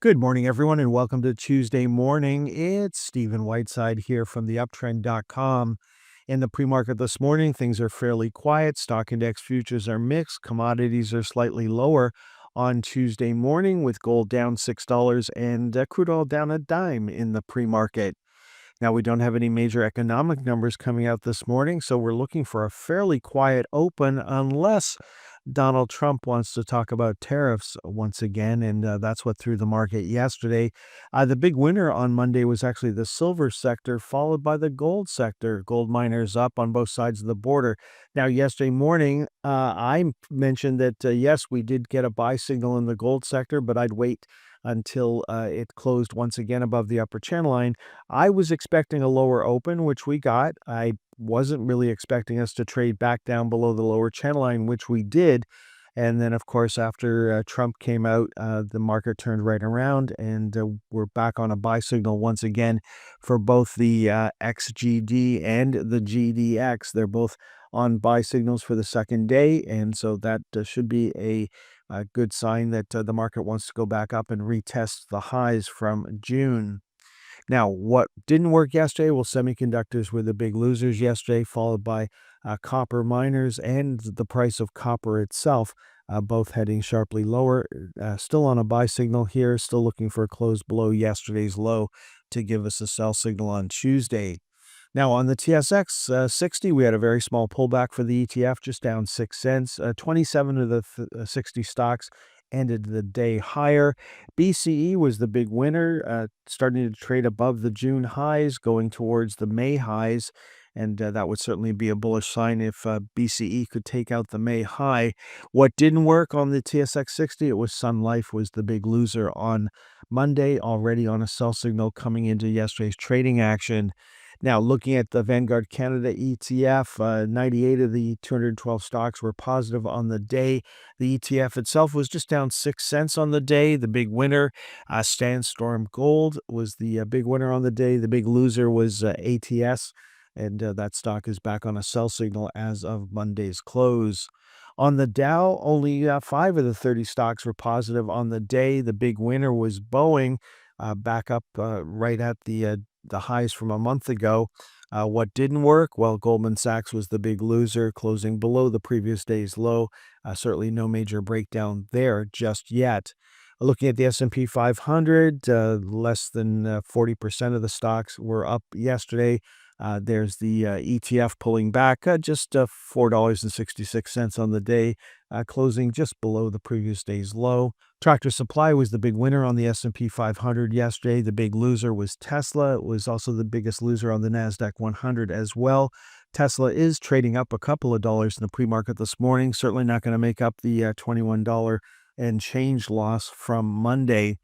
Good morning, everyone, and welcome to Tuesday morning. It's Stephen Whiteside here from the uptrend.com. In the pre-market this morning, things are fairly quiet. Stock index futures are mixed. Commodities are slightly lower on Tuesday morning, with gold down $6 and crude oil down a dime in the pre-market. Now, we don't have any major economic numbers coming out this morning, so we're looking for a fairly quiet open unless Donald Trump wants to talk about tariffs once again, and that's what threw the market yesterday. The big winner on Monday was actually the silver sector, followed by the gold sector. Gold miners up on both sides of the border. Now, yesterday morning, I mentioned that, yes, we did get a buy signal in the gold sector, but I'd wait until it closed once again above the upper channel line. I was expecting a lower open, which we got. I wasn't really expecting us to trade back down below the lower channel line, which we did. And then, of course, after Trump came out, the market turned right around, and we're back on a buy signal once again for both the XGD and the GDX. They're both on buy signals for the second day, and so that should be a good sign that the market wants to go back up and retest the highs from June. Now, what didn't work yesterday? Well, semiconductors were the big losers yesterday, followed by copper miners and the price of copper itself, both heading sharply lower. Still on a buy signal here, still looking for a close below yesterday's low to give us a sell signal on Tuesday. Now, on the TSX 60, we had a very small pullback for the ETF, just down 6 cents. 27 of the 60 stocks ended the day higher. BCE was the big winner, starting to trade above the June highs, going towards the May highs. And that would certainly be a bullish sign if BCE could take out the May high. What didn't work on the TSX 60, it was Sun Life was the big loser on Monday, already on a sell signal coming into yesterday's trading action. Now, looking at the Vanguard Canada ETF, 98 of the 212 stocks were positive on the day. The ETF itself was just down 6 cents on the day. The big winner, Sandstorm Gold, was the big winner on the day. The big loser was ATS, and that stock is back on a sell signal as of Monday's close. On the Dow, only 5 of the 30 stocks were positive on the day. The big winner was Boeing, back up right at the highs from a month ago. What didn't work? Well, Goldman Sachs was the big loser, closing below the previous day's low. Certainly no major breakdown there just yet. Looking at the S&P 500, less than 40% of the stocks were up yesterday. There's the ETF pulling back, just $4.66 on the day, closing just below the previous day's low. Tractor Supply was the big winner on the S&P 500 yesterday. The big loser was Tesla. It was also the biggest loser on the NASDAQ 100 as well. Tesla is trading up a couple of dollars in the pre-market this morning. Certainly not going to make up the $21 and change loss from Monday.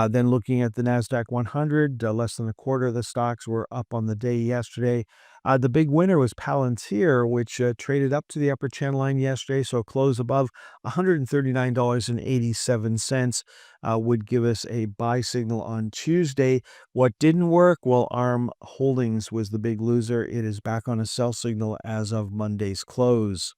Then looking at the NASDAQ 100, less than a quarter of the stocks were up on the day yesterday. The big winner was Palantir, which traded up to the upper channel line yesterday, so a close above $139.87 would give us a buy signal on Tuesday. What didn't work? Well, ARM Holdings was the big loser. It is back on a sell signal as of Monday's close.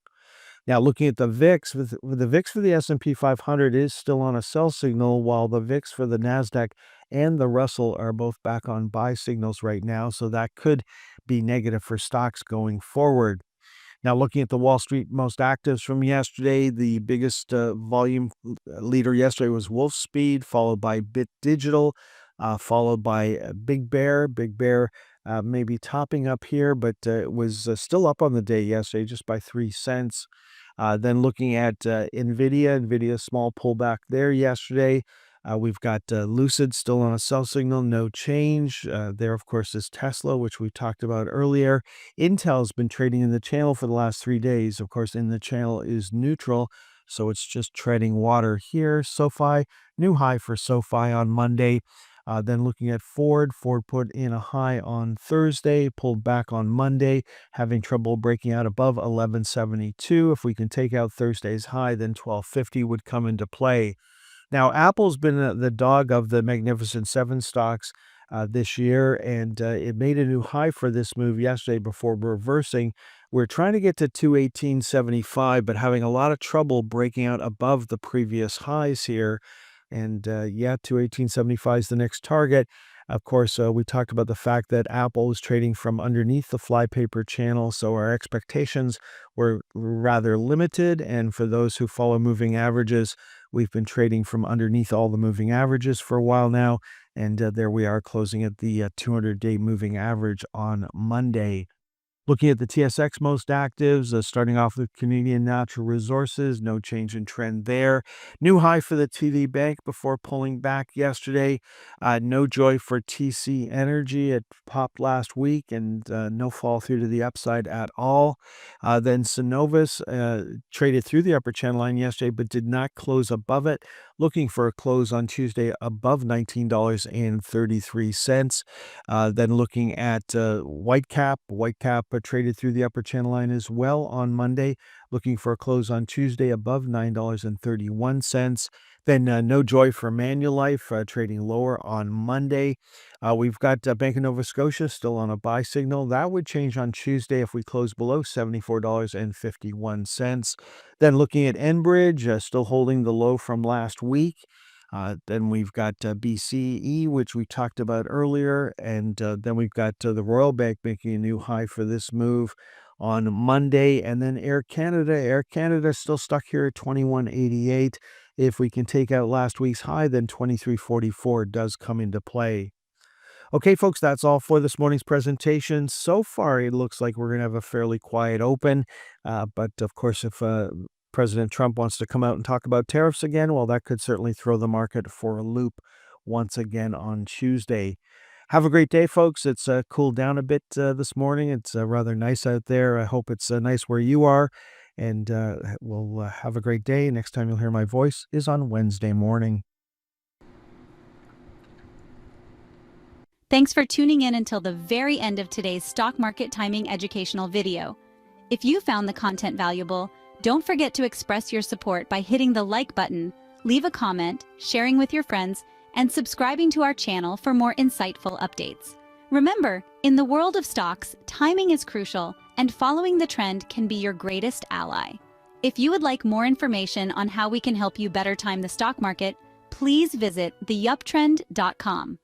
Now, looking at the VIX, with the VIX for the S&P 500 is still on a sell signal, while the VIX for the NASDAQ and the Russell are both back on buy signals right now, so that could be negative for stocks going forward. Now, looking at the Wall Street most actives from yesterday, the biggest volume leader yesterday was Wolfspeed, followed by Bit Digital, followed by Big Bear. Big Bear maybe topping up here, but it was still up on the day yesterday, just by 3 cents. Then looking at NVIDIA, small pullback there yesterday. We've got Lucid still on a sell signal, no change. There, of course, is Tesla, which we talked about earlier. Intel's been trading in the channel for the last 3 days. Of course, in the channel is neutral, so it's just treading water here. SoFi, new high for SoFi on Monday. Then looking at Ford put in a high on Thursday, pulled back on Monday, having trouble breaking out above 1172. If we can take out Thursday's high, then 1250 would come into play. Now, Apple's been the dog of the Magnificent Seven stocks this year, and it made a new high for this move yesterday before reversing. We're trying to get to 218.75, but having a lot of trouble breaking out above the previous highs here. And yeah, 218.75 is the next target. Of course, we talked about the fact that Apple is trading from underneath the flypaper channel, so our expectations were rather limited. And for those who follow moving averages, we've been trading from underneath all the moving averages for a while now. And there we are closing at the 200-day moving average on Monday. Looking at the TSX most actives, starting off with Canadian Natural Resources, no change in trend there. New high for the TD Bank before pulling back yesterday. No joy for TC Energy. It popped last week and no fall through to the upside at all. Then Cenovus traded through the upper channel line yesterday, but did not close above it. Looking for a close on Tuesday above $19.33. Then looking at Whitecap. Whitecap traded through the upper channel line as well on Monday, looking for a close on Tuesday above $9.31. Then no joy for Manulife, trading lower on Monday. We've got Bank of Nova Scotia still on a buy signal. That would change on Tuesday if we close below $74.51. Then looking at Enbridge, still holding the low from last week. Then we've got BCE, which we talked about earlier, and then we've got the Royal Bank making a new high for this move on Monday, and then Air Canada. Air Canada is still stuck here at 21.88. If we can take out last week's high, then 23.44 does come into play. Okay, folks, that's all for this morning's presentation. So far, it looks like we're going to have a fairly quiet open, but of course, if President Trump wants to come out and talk about tariffs again, well, that could certainly throw the market for a loop once again on Tuesday. Have a great day, folks. It's cooled down a bit this morning. It's rather nice out there. I hope it's nice where you are. And we'll have a great day. Next time you'll hear my voice is on Wednesday morning. Thanks for tuning in until the very end of today's stock market timing educational video. If you found the content valuable, don't forget to express your support by hitting the like button, leave a comment, sharing with your friends, and subscribing to our channel for more insightful updates. Remember, in the world of stocks, timing is crucial, and following the trend can be your greatest ally. If you would like more information on how we can help you better time the stock market, please visit theuptrend.com.